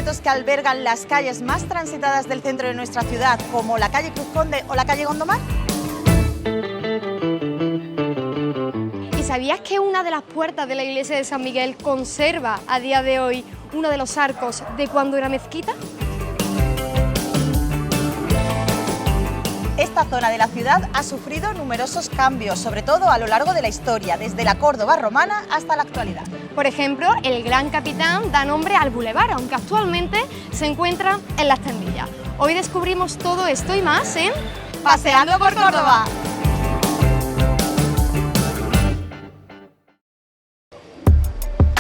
secretos que albergan las calles más transitadas del centro de nuestra ciudad, como la calle Cruz Conde o la calle Gondomar? ¿Y sabías que una de las puertas de la iglesia de San Miguel conserva a día de hoy uno de los arcos de cuando era mezquita? Esta zona de la ciudad ha sufrido numerosos cambios, sobre todo a lo largo de la historia, desde la Córdoba romana hasta la actualidad. Por ejemplo, el Gran Capitán da nombre al bulevar, aunque actualmente se encuentra en Las Tendillas. Hoy descubrimos todo esto y más en ¡Paseando por Córdoba!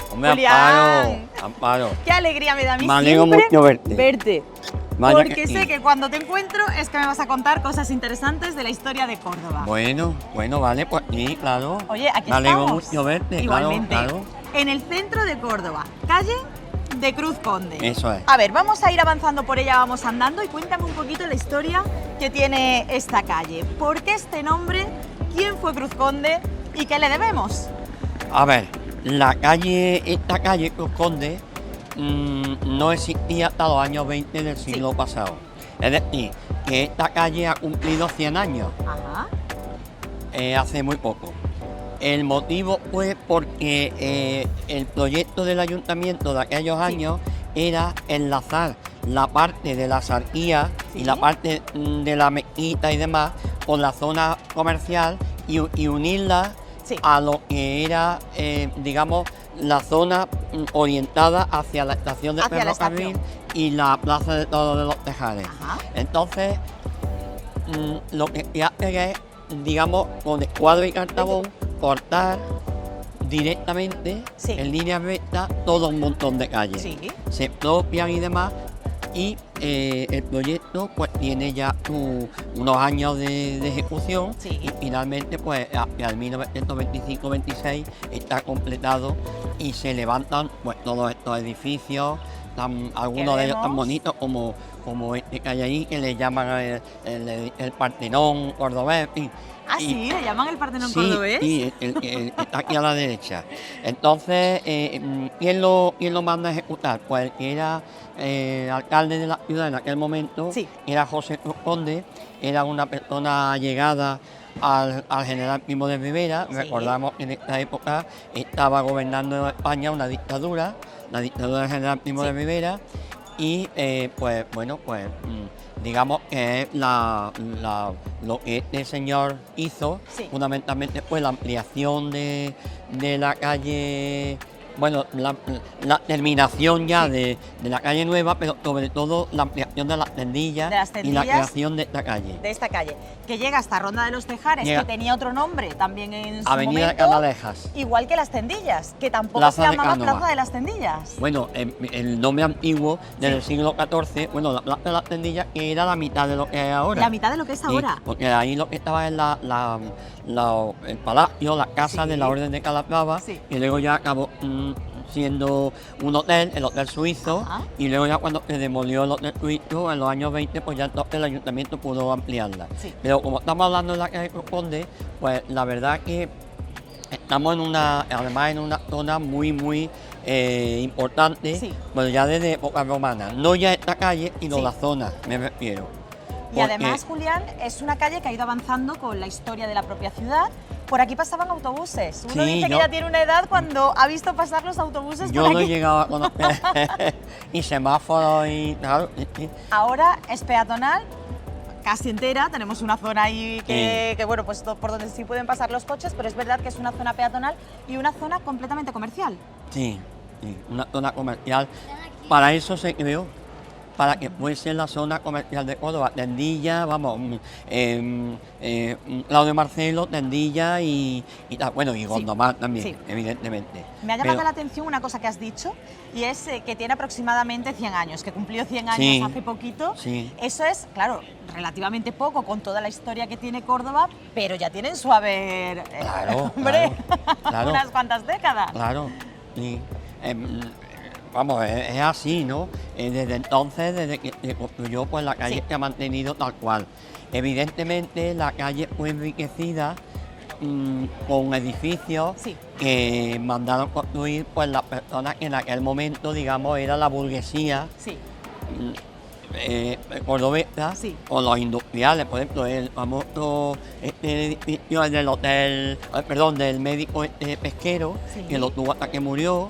Julián, Amparo. qué alegría me da a mí Me alegro siempre mucho verte. verte. Vaya Porque que sí. sé que cuando te encuentro es que me vas a contar cosas interesantes de la historia de Córdoba. Bueno, vale, pues sí, claro. Oye, aquí Me alegro estamos. mucho verte, Igualmente. claro. En el centro de Córdoba, calle de Cruz Conde. Eso es. A ver, vamos a ir avanzando por ella, vamos andando y cuéntame un poquito la historia que tiene esta calle. ¿Por qué este nombre? ¿Quién fue Cruz Conde? ¿Y qué le debemos? A ver, esta calle Cruz Conde no existía hasta los años 20 del siglo pasado. Es decir, que esta calle ha cumplido 100 años, Ajá. hace muy poco. El motivo fue porque el proyecto del ayuntamiento de aquellos años era enlazar la parte de la Sarquía y la parte de la mezquita y demás con la zona comercial y unirla a lo que era, digamos, la zona orientada hacia la estación de ferrocarril y la plaza de Toros de los Tejares. Ajá. Entonces, lo que se hace es, digamos, con escuadro y cartabón, cortar directamente en línea recta todo un montón de calles. Sí. Se expropian y demás, y el proyecto pues tiene ya unos años de ejecución y finalmente pues hacia el 1925-26 está completado y se levantan pues todos estos edificios, algunos de ellos tan bonitos como este que hay ahí, que le llaman el Partenón cordobés. Ah, sí, le llaman el Partenón cordobés. Sí, el que está aquí a la derecha. Entonces, ¿quién lo manda a ejecutar? Pues el que era alcalde de la ciudad en aquel momento, era José Cruz Conde, era una persona allegada al general Primo de Rivera. Recordamos que en esta época estaba gobernando España una dictadura, la dictadura del general Primo de Rivera, y pues bueno, pues digamos que lo que este señor hizo fundamentalmente fue la ampliación de la calle, bueno, la terminación ya de la calle nueva, pero sobre todo la ampliación de las tendillas y la creación de esta calle. De esta calle, que llega hasta Ronda de los Tejares, que tenía otro nombre también en su Avenida momento. de Canalejas. Igual que Las Tendillas, que tampoco Plaza se de llamaba Cánova. Plaza de las Tendillas. Bueno, el nombre antiguo del siglo XIV, bueno, la Plaza de las Tendillas, que era la mitad de lo que es ahora. La mitad de lo que es ahora. Porque ahí lo que estaba es el palacio, la casa de la Orden de Calatrava, y luego ya acabó siendo un hotel, el Hotel Suizo, y luego ya cuando se demolió el Hotel Suizo en los años 20, pues ya entonces el ayuntamiento pudo ampliarla. Pero como estamos hablando de la calle Cruz Conde, pues la verdad que estamos además en una zona muy importante, bueno, ya desde época romana, no ya esta calle, sino la zona, me refiero. Y además, Julián, es una calle que ha ido avanzando con la historia de la propia ciudad. Por aquí pasaban autobuses. Uno dice que ya tiene una edad cuando ha visto pasar los autobuses yo por aquí. no he llegado a conocer y semáforos y claro. Ahora es peatonal, casi entera. Tenemos una zona ahí que bueno, pues por donde sí pueden pasar los coches, pero es verdad que es una zona peatonal y una zona completamente comercial. Sí, una zona comercial. Para eso se creó, para que fuese la zona comercial de Córdoba. Tendilla, vamos, Claudio Marcelo, Tendilla y bueno, y Gondomar también, evidentemente. Me ha llamado la atención una cosa que has dicho, y es que tiene aproximadamente 100 años, que cumplió 100 años hace poquito. Eso es, claro, relativamente poco con toda la historia que tiene Córdoba, pero ya tienen su haber, hombre, unas cuantas décadas. Claro, sí. Vamos, es así, ¿no? Desde entonces, desde que se construyó, pues la calle se ha mantenido tal cual. Evidentemente, la calle fue enriquecida con edificios que mandaron construir pues las personas que en aquel momento, digamos, era la burguesía cordobesa, o los industriales, por ejemplo, el famoso edificio del hotel, del médico pesquero, que lo tuvo hasta que murió.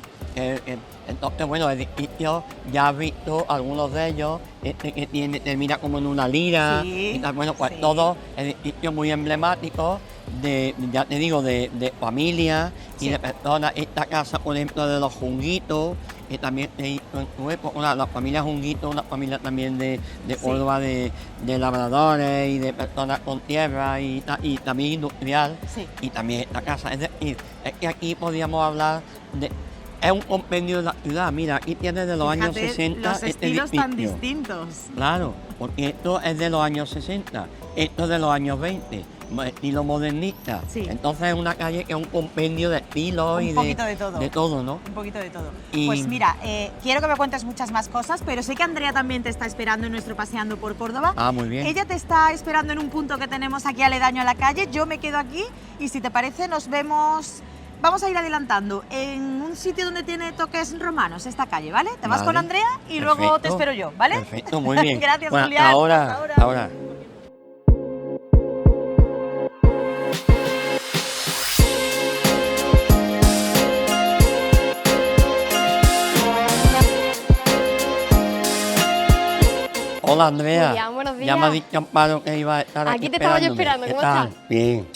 Entonces, bueno, edificios, ya has visto algunos de ellos, que termina como en una lira, y tal, bueno, pues todos edificios muy emblemáticos, ya te digo, de familias y de personas. Esta casa, por ejemplo, de los Junguitos, que también se hizo en su época, la familia Junguito, una familia también de Córdoba, de labradores y de personas con tierra y también industrial, y también esta casa. Es decir, es que aquí podríamos hablar de... Es un compendio de la ciudad, mira, aquí tiene de los años 60 los estilos tan distintos. Claro, porque esto es de los años 60, esto es de los años 20, estilo modernista. Entonces es una calle que es un compendio de estilos y de todo. De todo, ¿no? Un poquito de todo. Pues mira, quiero que me cuentes muchas más cosas, pero sé que Andrea también te está esperando en nuestro Paseando por Córdoba. Ah, muy bien. Ella te está esperando en un punto que tenemos aquí aledaño a la calle, yo me quedo aquí y si te parece nos vemos... Vamos a ir adelantando en un sitio donde tiene toques romanos, esta calle, ¿vale? Te vas con Andrea y luego te espero yo, ¿vale? Perfecto, muy bien. Gracias, bueno, Julián. Ahora. Hola, Andrea. Julián, buenos días. Ya me ha dicho Amparo que iba a estar aquí te estaba yo esperando, ¿cómo estás? Bien.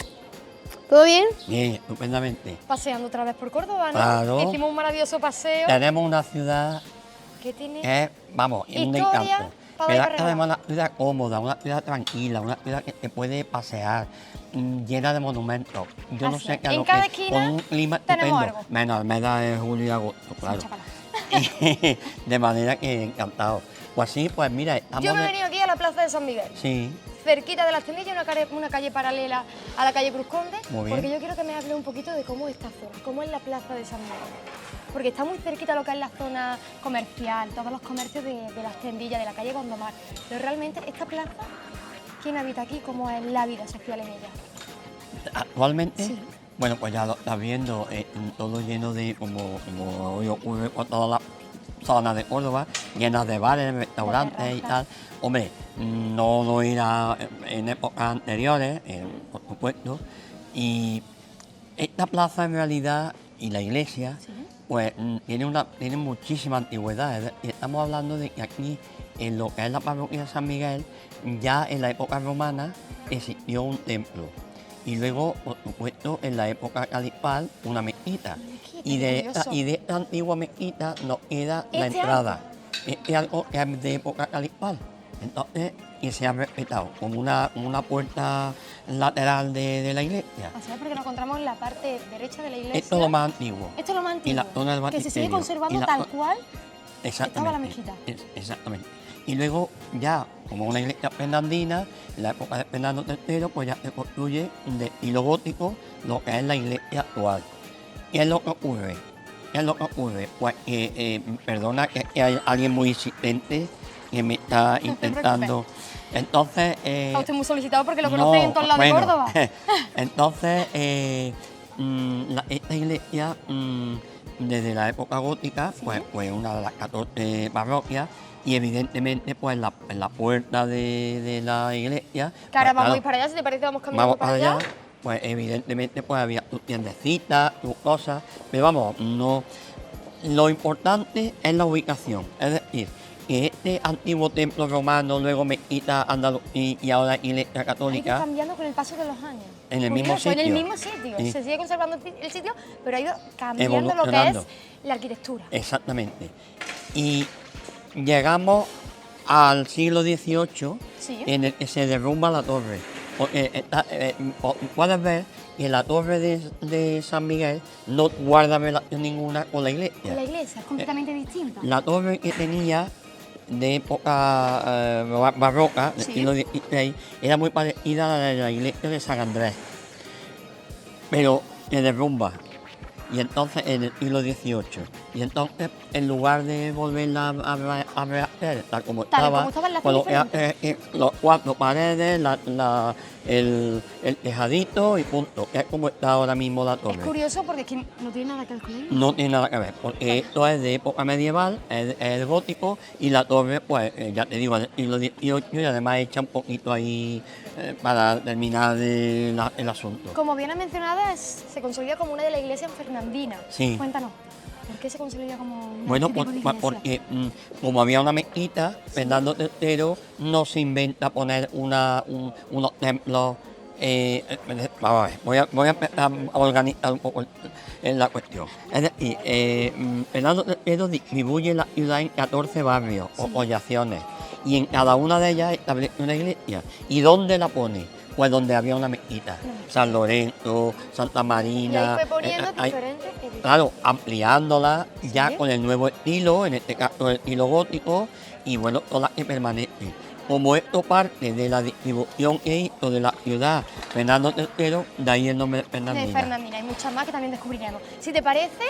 ¿Todo bien? Bien, estupendamente. Paseando otra vez por Córdoba, ¿no? Claro. Hicimos un maravilloso paseo. Tenemos una ciudad que tiene que vamos, es un encanto. Pero tenemos una ciudad cómoda, una ciudad tranquila, una ciudad que se puede pasear, llena de monumentos. Yo no sé qué en cada esquina con un clima tenemos estupendo. algo. Menos Almeda es julio y agosto, claro. De manera que encantado. Pues sí, pues mira, estamos... Yo me he venido aquí a la Plaza de San Miguel. Sí. Cerquita de las Tendillas, una calle paralela a la calle Cruz Conde. Muy bien. Porque yo quiero que me hable un poquito de cómo es esta zona, cómo es la Plaza de San Miguel. Porque está muy cerquita a lo que es la zona comercial, todos los comercios de las Tendillas, de la calle Gondomar. Pero realmente, esta plaza, ¿quién habita aquí? ¿Cómo es la vida social en ella? Actualmente, sí. Bueno, pues ya lo estás viendo, todo lleno de, como hoy ocurre con todas las zonas de Córdoba, llenas de bares, restaurantes y tal. Hombre, no lo era en épocas anteriores, por supuesto. Y esta plaza en realidad y la iglesia, pues tiene muchísima antigüedad. Estamos hablando de que aquí, en lo que es la parroquia de San Miguel, ya en la época romana existió un templo. Y luego, por supuesto, en la época calipal, una mezquita. Y de esta antigua mezquita nos queda la entrada. Es algo que es de época calipal. Entonces, y se ha respetado como una puerta lateral de la iglesia. O sea, porque nos encontramos en la parte derecha de la iglesia. Esto es lo más antiguo. Esto es lo más antiguo. Y la zona del que se sigue conservando tal cual estaba la mezquita. Exactamente. Y luego ya, como una iglesia fernandina, en la época de Fernando III, pues ya se construye de estilo gótico lo que es la iglesia actual. ¿Qué es lo que ocurre? Pues perdona que hay alguien muy insistente que me está intentando. Entonces. Está usted muy solicitado porque lo conocen en todos lados de Córdoba. Entonces, esta iglesia, desde la época gótica, pues fue una de las 14 parroquias. Y evidentemente, pues en la puerta de la iglesia. Que ahora vamos a ir para allá, si te parece, vamos caminando para allá. Pues evidentemente pues había tus tiendecitas, tus cosas, pero vamos, no. Lo importante es la ubicación, es decir, que este antiguo templo romano, luego mezquita Andalusí y ahora iglesia católica. Ha ido cambiando con el paso de los años. En el mismo sitio. En el mismo sitio. Se sigue conservando el sitio, pero ha ido cambiando lo que es la arquitectura. Exactamente. Y llegamos al siglo XVIII, en el que se derrumba la torre. Porque puedes ver que la torre de San Miguel no guarda relación ninguna con la iglesia. Con la iglesia, es completamente distinta. La torre que tenía de época barroca, del siglo XVI, era muy parecida a la de la iglesia de San Andrés, pero se derrumba. Y entonces en el siglo XVIII. Y entonces, en lugar de volverla a rehacer tal como Tal estaba, como estaba, la pues hacen lo que hace es que los cuatro paredes, el tejadito y punto, que es como está ahora mismo la torre. Es curioso porque es que no tiene nada que ver con ella. No tiene nada que ver, porque esto es de época medieval, es gótico, y la torre, pues, ya te digo, del siglo XVIII, y además hecha un poquito ahí para terminar el asunto. Como bien ha mencionado, se consolida como una de las iglesias fernandinas. Sí. Cuéntanos, ¿por qué se consolida como una Bueno, este tipo de iglesia? porque como había una mezquita, Fernando III no se inventa poner unos templos. Vamos a ver, voy a empezar a organizar un poco la cuestión. Es decir, Fernando III distribuye la ciudad en 14 barrios o poblaciones, y en cada una de ellas establece una iglesia. ¿Y dónde la pone? Pues donde había una mezquita. San Lorenzo, Santa Marina. Y ahí fue poniendo diferentes edificios. Claro, ampliándola ya ¿Sí? con el nuevo estilo, en este caso el estilo gótico, y bueno, todas que permanecen. Como esto parte de la distribución que hizo de la ciudad Fernando III, de ahí el nombre de Fernandina. De Fernandina, hay muchas más que también descubriremos. Si te parece,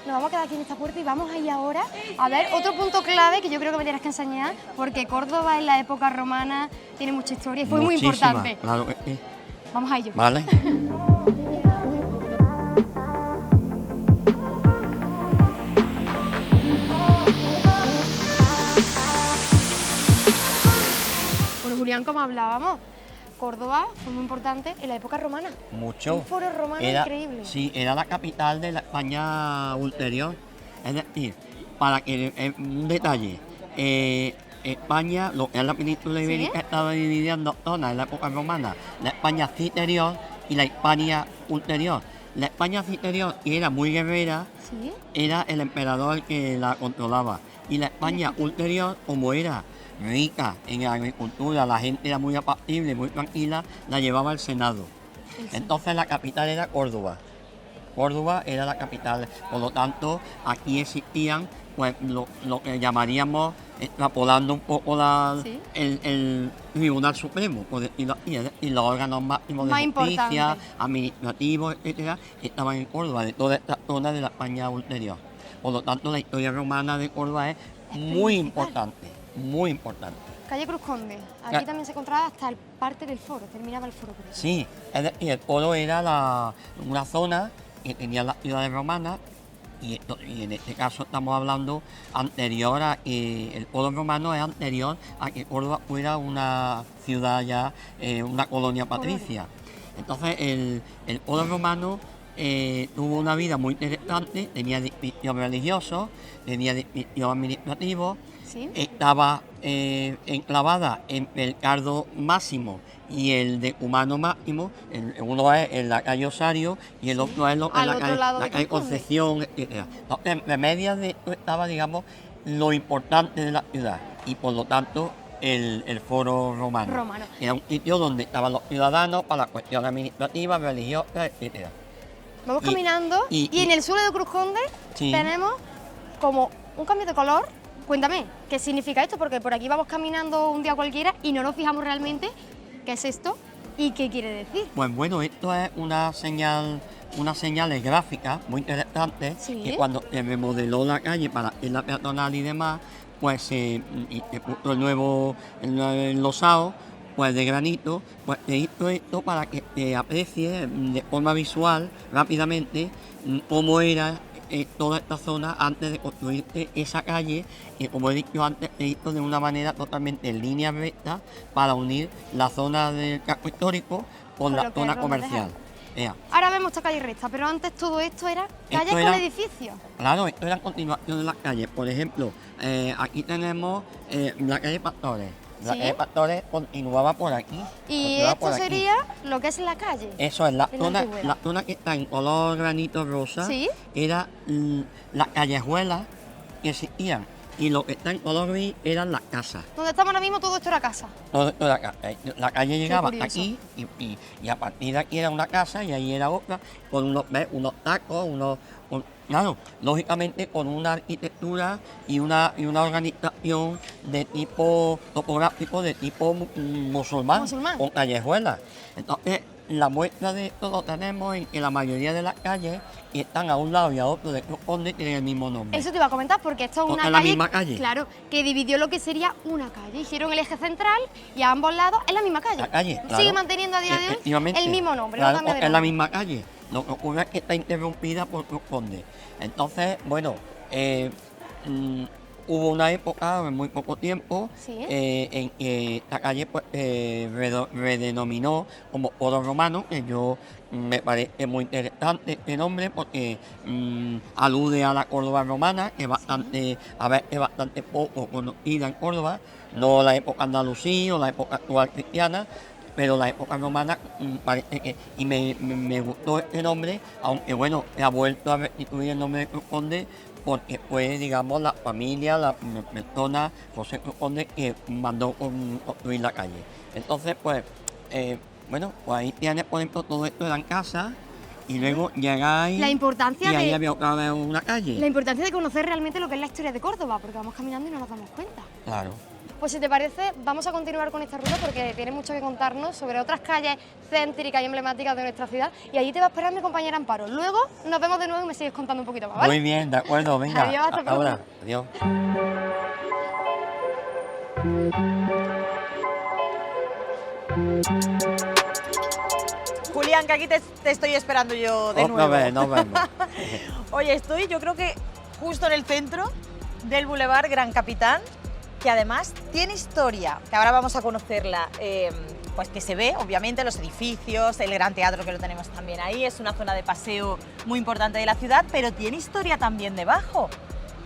nos vamos a quedar aquí en esta puerta y vamos ahí ahora a ver otro punto clave que yo creo que me tienes que enseñar, porque Córdoba en la época romana tiene mucha historia y fue muy Muchísima, importante. claro que sí. Vamos a ello. Vale. Bueno, Julián, como hablábamos, Córdoba fue muy importante en la época romana. Mucho. Un foro romano increíble. Sí, era la capital de la España ulterior. Es decir, para que un detalle, España, lo que es la península ibérica, estaba dividida en dos zonas en la época romana: la España citerior y la Hispania ulterior. La España citerior, que era muy guerrera, ¿Sí? era el emperador el que la controlaba. Y la España ulterior, como era rica en agricultura, la gente era muy apacible, muy tranquila, la llevaba al Senado. Entonces la capital era Córdoba. Córdoba era la capital, por lo tanto aquí existían pues lo que llamaríamos, extrapolando un poco ¿Sí? el Tribunal Supremo, por decirlo así, y los órganos máximos de Más justicia, importante. administrativos, etcétera, estaban en Córdoba, de toda esta zona de la España ulterior. Por lo tanto, la historia romana de Córdoba es muy importante, muy importante. Calle Cruz Conde. Aquí también se encontraba hasta el parte del foro, terminaba el foro por aquí. Sí, es decir, el foro era una zona que tenía las ciudades romanas, y en este caso estamos hablando anterior a que el foro romano es anterior a que Córdoba fuera una ciudad ya, una colonia patricia. Entonces el foro romano tuvo una vida muy interesante, tenía distrito religioso, tenía distrito administrativo. ¿Sí? Estaba enclavada entre el Cardo Máximo y el Decumano Máximo. Uno es en la calle Osario y el otro es en la calle Concepción, etc. Entre medias de esto estaba, digamos, lo importante de la ciudad, y por lo tanto el foro romano. Era un sitio donde estaban los ciudadanos para las cuestiones administrativas, religiosas, etc. Vamos caminando y en el suelo de Cruz Conde tenemos como un cambio de color. Cuéntame, ¿qué significa esto? Porque por aquí vamos caminando un día cualquiera y no nos fijamos realmente qué es esto y qué quiere decir. Pues bueno, esto es unas señales gráficas muy interesantes, que cuando se remodeló la calle para hacer la peatonal y demás, pues se puso el losado, pues de granito, pues se hizo esto para que se aprecie de forma visual rápidamente cómo era toda esta zona antes de construir esa calle, que como he dicho antes se hizo de una manera totalmente en línea recta para unir la zona del casco histórico con la zona comercial. Ahora vemos esta calle recta, pero antes todo esto era calles con edificios. Claro, esto era continuación de las calles. Por ejemplo, aquí tenemos la calle Pastores. La calle Pastores continuaba por aquí. Y esto sería lo que es la calle. Eso es, la zona que está en color granito rosa, era las callejuelas que existían. Y lo que está en color gris eran las casas. Donde estamos ahora mismo todo esto era casa. Todo esto era casa. La calle llegaba hasta aquí y a partir de aquí era una casa y ahí era otra, con unos tacos, claro, lógicamente con una arquitectura y una organización de tipo topográfico, de tipo musulmán. Con callejuelas. Entonces, la muestra de esto lo tenemos en la mayoría de las calles y están a un lado y a otro de Cruz Conde, tienen el mismo nombre. Eso te iba a comentar porque esto es una calle, la misma calle. Claro, que dividió lo que sería una calle. Hicieron el eje central y a ambos lados es la misma calle. La calle, claro. Sigue manteniendo a día de hoy el mismo nombre. Claro, no cambia de es la nombre. misma calle. Lo que ocurre es que está interrumpida por Cruz Conde. Entonces, bueno, hubo una época, en muy poco tiempo, Sí. en que esta calle pues, redenominó como Oro Romano, que yo me parece muy interesante este nombre porque alude a la Córdoba romana, que bastante, a ver, es bastante poco conocida en Córdoba, no la época andalusí o la época actual cristiana, pero la época romana parece que, y me gustó este nombre, aunque bueno, ha vuelto a restituir el nombre de Cruz Conde, porque fue, digamos, la familia, la persona, José Cruz Conde, que mandó construir la calle. Entonces, pues, bueno, pues ahí tienes, por ejemplo, todo esto era en casa, y luego llegáis La importancia y ahí de... había otra vez una calle. La importancia de conocer realmente lo que es la historia de Córdoba, porque vamos caminando y no nos damos cuenta. Claro. Pues si te parece, vamos a continuar con esta ruta porque tiene mucho que contarnos sobre otras calles céntricas y emblemáticas de nuestra ciudad. Y allí te va a esperar mi compañera Amparo. Luego nos vemos de nuevo y me sigues contando un poquito más, ¿vale? Muy bien, de acuerdo, venga. Adiós, hasta ahora. pronto. Adiós. Julián, que aquí te estoy esperando yo de nuevo. Otra vez, nos vemos. Oye, estoy yo creo que justo en el centro del Boulevard Gran Capitán, que además tiene historia, que ahora vamos a conocerla, pues que se ve, obviamente, los edificios, el Gran Teatro que lo tenemos también ahí, es una zona de paseo muy importante de la ciudad, pero tiene historia también debajo.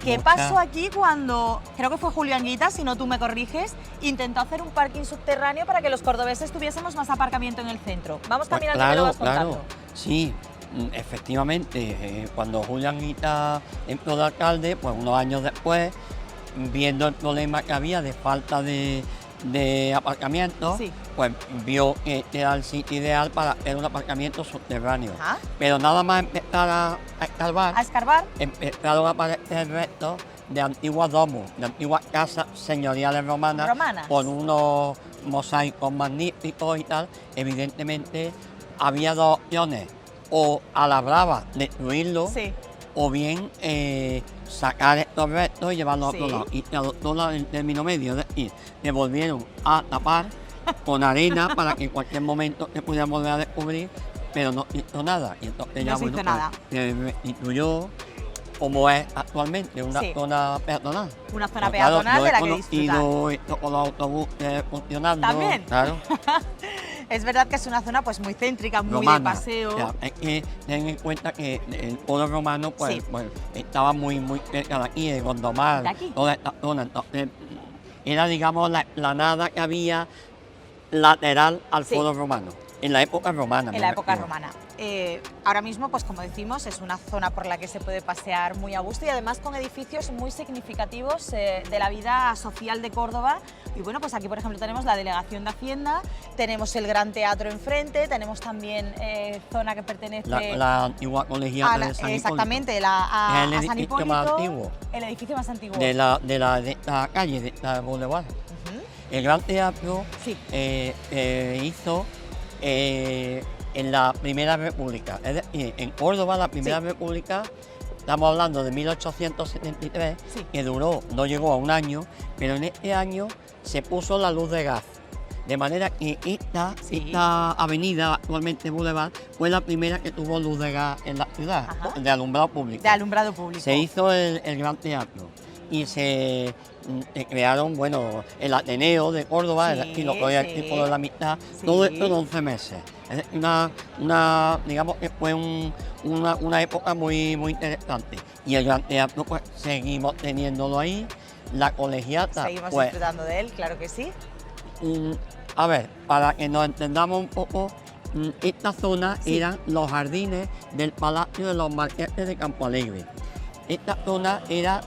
¿Qué pasó aquí cuando, creo que fue Julián Guita, si no tú me corriges, intentó hacer un parking subterráneo para que los cordobeses tuviésemos más aparcamiento en el centro? Vamos caminando y me lo vas contando. Claro, sí, efectivamente, cuando Julián Guita entró de alcalde, pues unos años después, viendo el problema que había de falta de aparcamiento, Sí. pues vio que era el sitio ideal para hacer un aparcamiento subterráneo. Ajá. Pero nada más empezar a escarbar, ¿A escarbar? empezaron a aparecer restos de antiguos domos, de antiguas casas señoriales romanas, con unos mosaicos magníficos y tal. Evidentemente había dos opciones, o a la brava destruirlo, Sí. o bien sacar estos restos y llevarlos a otro Sí. lado. Y se adoptó el término medio, es decir, se volvieron a tapar con arena para que en cualquier momento se pudiera volver a descubrir, pero no hizo nada. Y entonces ya, No se hizo nada. se restituyó como es actualmente, una Sí. zona peatonal. Una zona Pero claro, peatonal yo de he la que disfrutar. conocido esto con los autobuses funcionando. ¿También? Claro. Es verdad que es una zona pues muy céntrica, muy Romana. de paseo. O sea, es que ten en cuenta que el Oro Romano pues, Sí. pues, estaba muy cerca de aquí, de Gondomar, ¿De aquí? toda esta zona. Entonces, era, digamos, la explanada que había lateral al Sí. Foro Romano, en la época romana. En la época romana. Ahora mismo, pues como decimos, es una zona por la que se puede pasear muy a gusto y además con edificios muy significativos de la vida social de Córdoba. Y bueno, pues aquí por ejemplo tenemos la Delegación de Hacienda, tenemos el Gran Teatro enfrente, tenemos también zona que pertenece La antigua colegiata de San Hipólito. exactamente, Es a el San edificio Hipólito, más antiguo. el edificio más antiguo. De esta calle, de esta boulevard. Ujú. El Gran Teatro Sí. hizo en la Primera República. Es decir, en Córdoba, la Primera Sí. República, estamos hablando de 1873, Sí. que duró, no llegó a un año, pero en este año se puso la luz de gas. De manera que esta avenida, actualmente Boulevard, fue la primera que tuvo luz de gas en la ciudad, Ajá. de alumbrado público. De alumbrado público. Se hizo el Gran Teatro y se crearon, bueno, el Ateneo de Córdoba, Sí, el estilo que hoy es el sí. Círculo de la Amistad, Sí. todo esto en 11 meses. Es decir, digamos que fue una época muy interesante. Y el Gran Teatro, pues, seguimos teniéndolo ahí. La colegiata, Seguimos pues, disfrutando de él, claro que sí. a ver, para que nos entendamos un poco, esta zona Sí. eran los jardines del Palacio de los Marqueses de Campo Alegre. Esta zona era,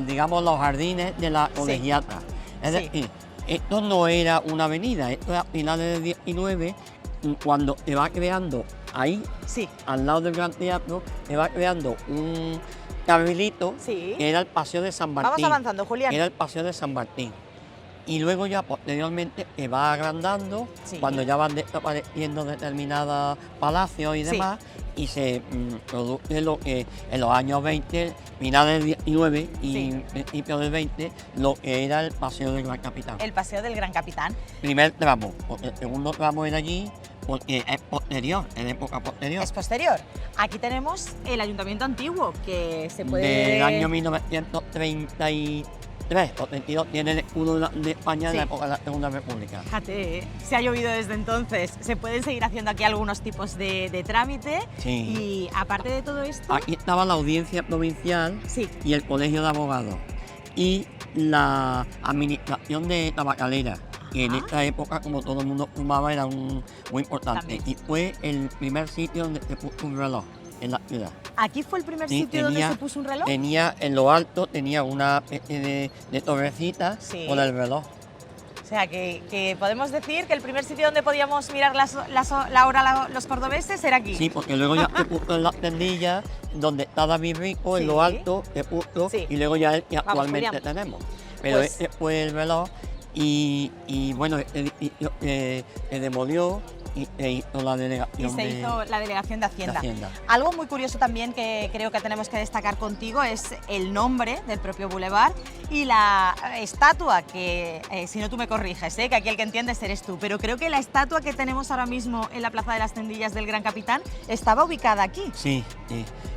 digamos, los jardines de la colegiata. Es Sí. decir, esto no era una avenida, esto era a finales del 19, cuando se va creando ahí, Sí. al lado del Gran Teatro, se va creando un carrilito Sí. que era el Paseo de San Martín. Vamos avanzando, Julián. Era el Paseo de San Martín. Y luego ya posteriormente se va agrandando, cuando ya van desapareciendo determinados palacios y demás, y se produce lo que en los años 20, finales del 19 y principios del 20, lo que era el Paseo del Gran Capitán. El Paseo del Gran Capitán. Primer tramo, porque el segundo tramo era allí, porque es posterior, en época posterior. Es posterior. Aquí tenemos el Ayuntamiento antiguo, que se puede... Del año 1933 o 32, tiene el escudo de España en la época de la Segunda República. Fíjate, se ha llovido desde entonces. Se pueden seguir haciendo aquí algunos tipos de trámite. Y aparte de todo esto... Aquí estaba la Audiencia Provincial y el Colegio de Abogados. Y la Administración de Tabacalera, que en esta época, como todo el mundo fumaba, era muy importante. También. Y fue el primer sitio donde se puso un reloj en la ciudad. ¿Aquí fue el primer sitio donde se puso un reloj? Tenía, en lo alto, tenía una especie de torrecita con el reloj. O sea, que podemos decir que el primer sitio donde podíamos mirar la hora los cordobeses era aquí. Sí, porque luego ya se puso en las tendillas, donde está David Rico, en lo alto, se puso, y luego ya el que actualmente tenemos. Pero este fue el reloj, y bueno, se demolió. Y se hizo la delegación de Hacienda. Algo muy curioso también que creo que tenemos que destacar contigo es el nombre del propio bulevar y la estatua que, si no tú me corriges, que aquí el que entiendes eres tú, pero creo que la estatua que tenemos ahora mismo en la Plaza de las Tendillas del Gran Capitán estaba ubicada aquí. Sí,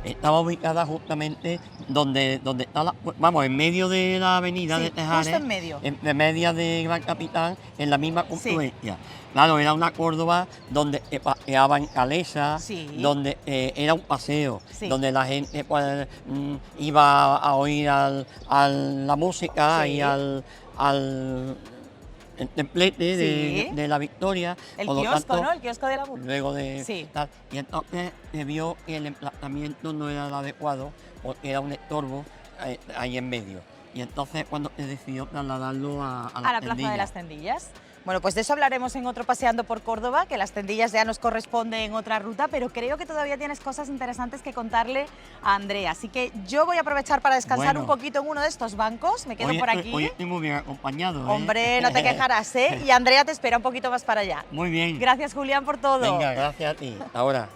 estaba ubicada justamente donde está vamos, en medio de la avenida de Tejares. Justo en medio. En media de Gran Capitán, en la misma confluencia. Claro, era una Córdoba donde paseaba en calesa, donde era un paseo, donde la gente iba a oír la música y al templete de la Victoria. El kiosco, ¿no? El kiosco de la música. Luego de tal. Y entonces se vio que el emplazamiento no era el adecuado, porque era un estorbo ahí en medio. Y entonces cuando se decidió trasladarlo a la Plaza de las Tendillas. Bueno, pues de eso hablaremos en otro Paseando por Córdoba, que las Tendillas ya nos corresponde en otra ruta, pero creo que todavía tienes cosas interesantes que contarle a Andrea. Así que yo voy a aprovechar para descansar un poquito en uno de estos bancos, me quedo por aquí. Hoy estoy muy bien acompañado. Hombre, no te quejarás, y Andrea te espera un poquito más para allá. Muy bien. Gracias, Julián, por todo. Venga, gracias a ti. Ahora.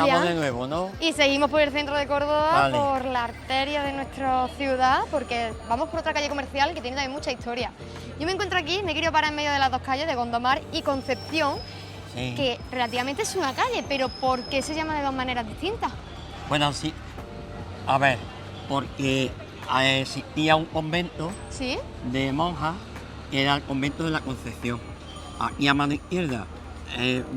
De nuevo, ¿no? Y seguimos por el centro de Córdoba, por la arteria de nuestra ciudad, porque vamos por otra calle comercial que tiene también mucha historia. Yo me encuentro aquí, me quiero parar en medio de las dos calles, de Gondomar y Concepción, que relativamente es una calle, pero ¿por qué se llama de dos maneras distintas? Bueno, sí, a ver, porque existía un convento de monjas, que era el convento de la Concepción, aquí a mano izquierda.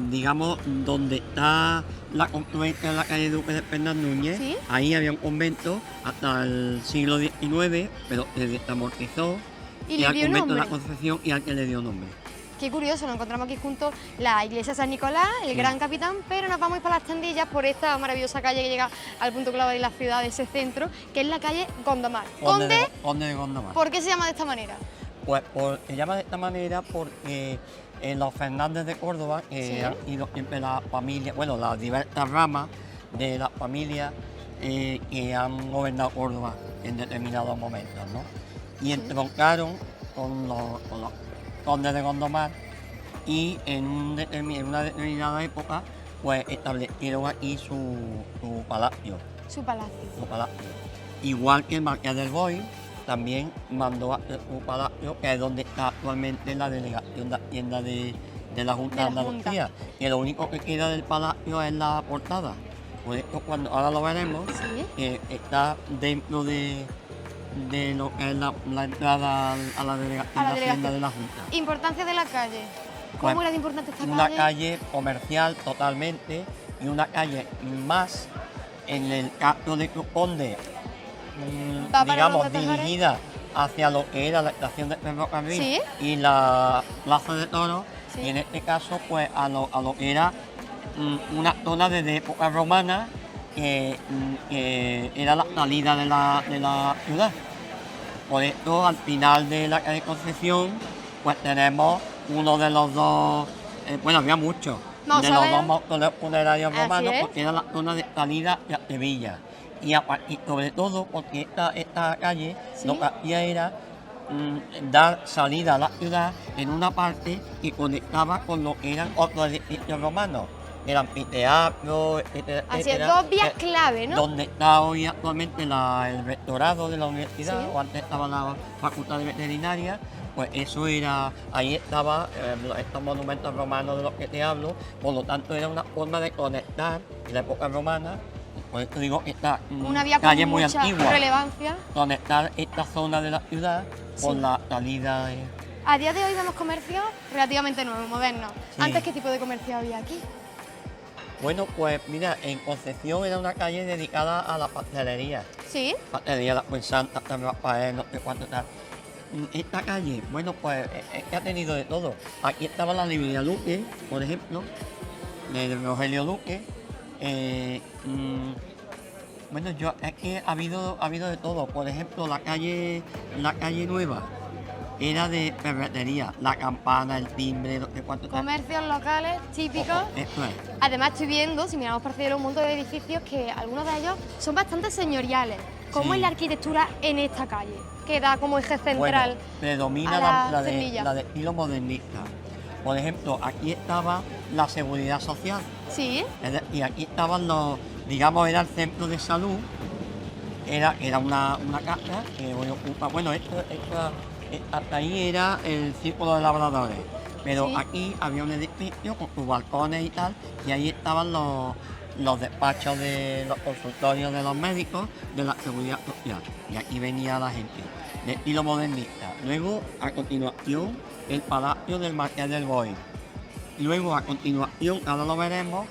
Digamos, donde está la confluencia de la calle Duque de Pernas Núñez, ahí había un convento hasta el siglo XIX, pero se desamortizó, y al convento de la Concepción y al que le dio nombre. Qué curioso, nos encontramos aquí junto la iglesia San Nicolás, el Gran Capitán, pero nos vamos para las Tendillas por esta maravillosa calle que llega al punto clave de la ciudad, de ese centro, que es la calle Gondomar. Conde de Gondomar. ¿Por qué se llama de esta manera? Pues se llama de esta manera porque los Fernández de Córdoba han ido siempre las familias, bueno, las diversas ramas de las familias que han gobernado Córdoba en determinados momentos, ¿no? Y entroncaron con los condes de Gondomar y en una determinada época pues establecieron aquí su palacio. Su palacio. Igual que el Marqués del Boy también mandó a su palacio, que es donde está actualmente la delegación de Hacienda de la Junta de Andalucía. Y lo único que queda del palacio es la portada. Por esto, ahora lo veremos, está dentro de lo que es la entrada a la delegación de Hacienda de la Junta. Importancia de la calle. ¿Cómo era de importante esta calle? Una calle comercial totalmente, y una calle más en el caso de que Conde, digamos, dirigida hacia lo que era la estación de ferrocarril y la plaza de toros, y en este caso pues a lo que era una zona desde época romana que era la salida de la ciudad. Por esto, al final de la calle Concepción, pues tenemos uno de los dos, bueno, había muchos, de los dos mausoleos funerarios romanos, porque era la zona de salida de Sevilla. Y sobre todo porque esta calle lo que hacía era dar salida a la ciudad en una parte que conectaba con lo que eran otros edificios romanos. El anfiteatro, etcétera. Así es, dos vías clave, ¿no? Donde está hoy actualmente el rectorado de la universidad, o antes estaba la facultad de veterinaria, pues eso era, ahí estaba estos monumentos romanos de los que te hablo, por lo tanto era una forma de conectar en la época romana. Por eso digo que esta una vía calle con muy mucha antigua, relevancia. conectar esta zona de la ciudad con la salida. A día de hoy vemos comercios relativamente nuevos, modernos. Sí. Antes, ¿qué tipo de comercio había aquí? Bueno, pues mira, en Concepción era una calle dedicada a la pastelería. Sí. Pastelería, la Fuensanta, San Rafael, no sé cuánto tal. Esta calle, bueno, pues ha tenido de todo. Aquí estaba la librería Luque, por ejemplo, de Rogelio Luque. Bueno, es que ha habido de todo. Por ejemplo, la calle Nueva era de ferretería, la campana, el timbre, no sé cuánto tal. Comercios locales típicos. Esto es. Además estoy viendo, si miramos por cielo, un montón de edificios que algunos de ellos son bastante señoriales. ¿Cómo es la arquitectura en esta calle? Que da como eje central. Bueno, predomina la de estilo modernista. Por ejemplo, aquí estaba la seguridad social. Sí. Y aquí estaban era el centro de salud. Era una casa que hoy ocupa. Bueno, hasta ahí era el círculo de labradores. Pero aquí había un edificio con sus balcones y tal, y ahí estaban los despachos de los consultorios de los médicos de la seguridad social. Y aquí venía la gente de estilo modernista. Luego, a continuación, el palacio del Marqués del Boy. Luego, a continuación, ahora lo veremos,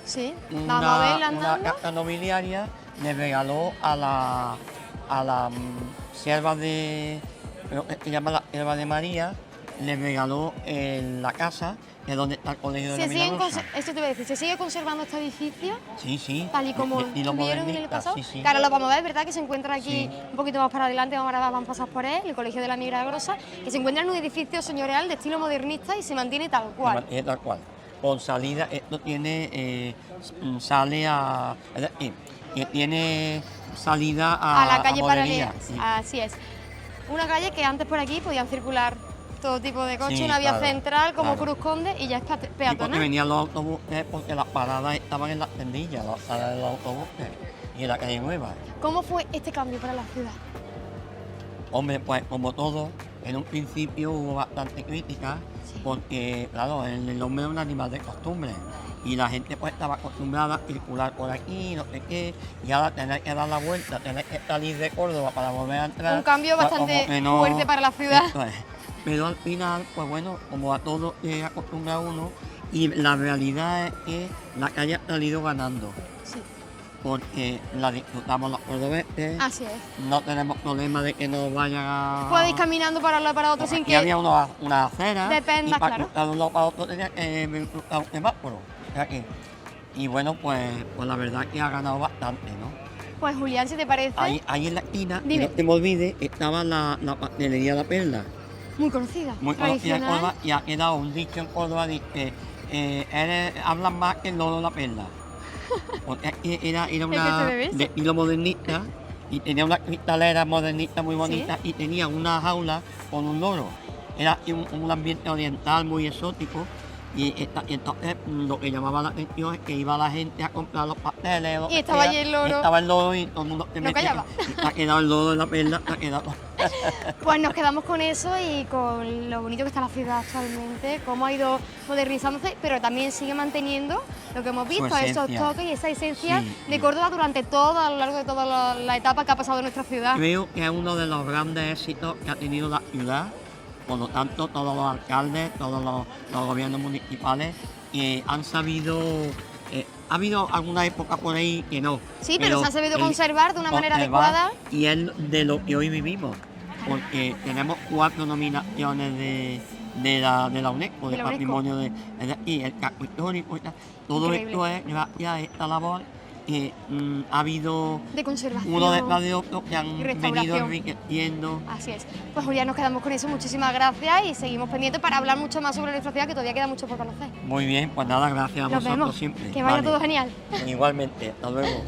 una casa nobiliaria le regaló a la sierva de, creo que se llama la sierva de María, le regaló la casa, que es donde está el colegio de la Milagrosa. Esto te voy a decir, ¿se sigue conservando este edificio? Sí. Tal y como vieron en el pasado. Sí. Claro, lo vamos a ver, ¿verdad? Que se encuentra aquí un poquito más para adelante, vamos a pasar por él, el colegio de la Milagrosa, que se encuentra en un edificio señorial de estilo modernista y se mantiene tal cual. Se mantiene tal cual. Con salida, esto tiene, tiene salida a la calle paralela. Así es. Una calle que antes por aquí podían circular todo tipo de coches, una vía central como Cruz Conde y ya es peatonal. Y porque venían los autobuses, porque las paradas estaban en las tendillas, las paradas de los autobuses y en la calle Nueva. ¿Cómo fue este cambio para la ciudad? Hombre, pues como todo, en un principio hubo bastante crítica, porque claro, el hombre es un animal de costumbre y la gente pues estaba acostumbrada a circular por aquí, no sé qué, y ahora tener que dar la vuelta, tener que salir de Córdoba para volver a entrar. Un cambio bastante fuerte para la ciudad. Pero al final, pues bueno, como a todo se acostumbra uno, y la realidad es que la calle ha salido ganando. Sí. Porque la disfrutamos los cordobeses. Así es. No tenemos problema de que nos vayan a... Podéis caminando para un lado para otro sin que... había una acera. Depende, y para claro. cruzar de un lado para otro tenía que cruzar un semáforo. Y bueno, pues la verdad que ha ganado bastante, ¿no? Pues Julián, si te parece... Ahí en la esquina, que no te me olvides, estaba la pastelería La Perla. Muy conocida. Muy conocida en Córdoba, y ha quedado un dicho en Córdoba de que hablan más que el loro de La Perla. Porque era una de estilo modernista y tenía una cristalera modernista muy bonita y tenía una jaula con un loro. Era un ambiente oriental muy exótico y entonces lo que llamaba la atención es que iba la gente a comprar los pasteles. Y estaba allí el loro. Estaba el loro y todo el mundo se metía. Y ha quedado el loro de La Perla, ha quedado. Pues nos quedamos con eso y con lo bonito que está la ciudad actualmente, cómo ha ido modernizándose, pero también sigue manteniendo lo que hemos visto, esos toques y esa esencia de Córdoba durante a lo largo de toda la etapa que ha pasado en nuestra ciudad. Creo que es uno de los grandes éxitos que ha tenido la ciudad, por lo tanto todos los alcaldes, todos los gobiernos municipales han sabido... ha habido alguna época por ahí que no. Sí, pero se ha sabido conservar de una manera adecuada. Y es de lo que hoy vivimos, porque tenemos 4 nominaciones de la UNESCO, de patrimonio y el casco histórico y tal. Todo esto es gracias a esta labor ha habido de conservación, uno detrás de otro que han venido enriqueciendo. Así es. Pues Julián, nos quedamos con eso, muchísimas gracias y seguimos pendientes para hablar mucho más sobre nuestra ciudad, que todavía queda mucho por conocer. Muy bien, pues nada, gracias a vosotros siempre. Que vaya todo genial. Igualmente, hasta luego.